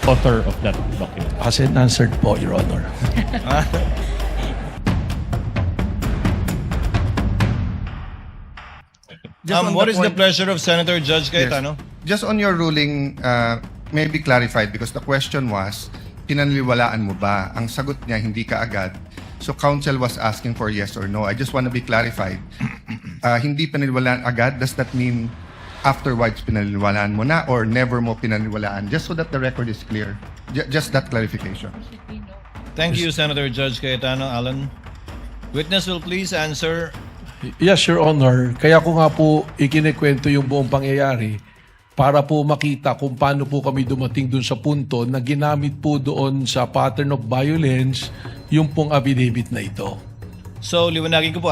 author of that document? As in answered po, Your Honor. What is the pleasure of Senator Judge Cayetano? Just on your ruling, may be clarified because the question was, pinaniniwalaan mo ba? Ang sagot niya, hindi ka agad. So counsel was asking for yes or no. I just want to be clarified. Hindi pinaniniwalaan agad, does that mean afterwards pinaniniwalaan mo na or never mo pinaniniwalaan? Just so that the record is clear. Just that clarification. Thank you, Senator Judge Cayetano. Alan, witness will please answer. Yes, Your Honor. Kaya ko nga po ikinikwento yung buong pangyayari para po makita kung paano po kami dumating dun sa punto na ginamit po doon sa pattern of violence yung pong affidavit na ito. So, liwanagin ko po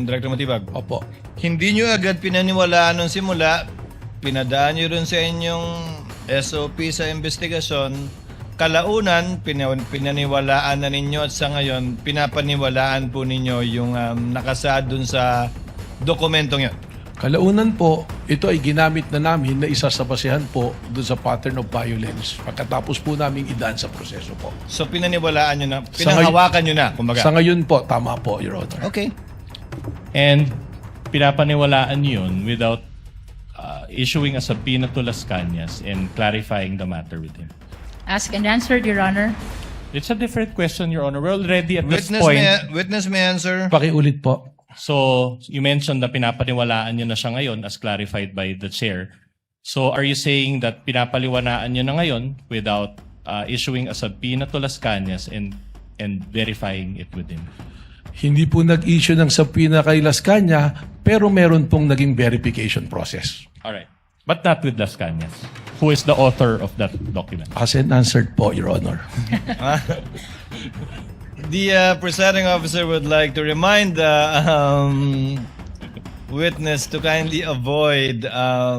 Director Matibag. Opo. Hindi nyo agad pinaniwalaan nung simula, pinadaan nyo rin sa inyong SOP sa investigasyon, kalaunan, pinaniwalaan na ninyo at sa ngayon, pinapaniwalaan po ninyo yung nakasaad dun sa dokumentong yun. Kalaunan po, ito ay ginamit na namin na isa sa basehan po doon sa pattern of violence pagkatapos po namin idaan sa proseso po. So, pinaniwalaan nyo na, pinanghawakan nyo na, kumbaga. Sa ngayon po, tama po, Your Honor. Okay. And pinapaniwalaan yun without issuing a subpoena to Las Cañas and clarifying the matter with him. Asked and answered, Your Honor. It's a different question, Your Honor. We're already at this Witness point. witness may answer. Pakiulit po. So, you mentioned na pinapaniwalaan nyo na siya ngayon as clarified by the chair. So, are you saying that pinapaliwanaan nyo na ngayon without issuing a subpoena to Las Cañas and verifying it with him? Hindi po nag-issue ng subpoena kay Las Cañas, pero meron pong naging verification process. Alright. But not with Las Cañas, who is the author of that document. As in answered po, Your Honor. The presiding officer would like to remind the witness to kindly avoid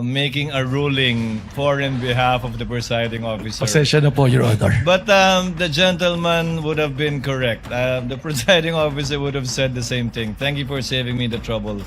making a ruling for and behalf of the presiding officer. Pasensya na po, Your Honor. But the gentleman would have been correct. The presiding officer would have said the same thing. Thank you for saving me the trouble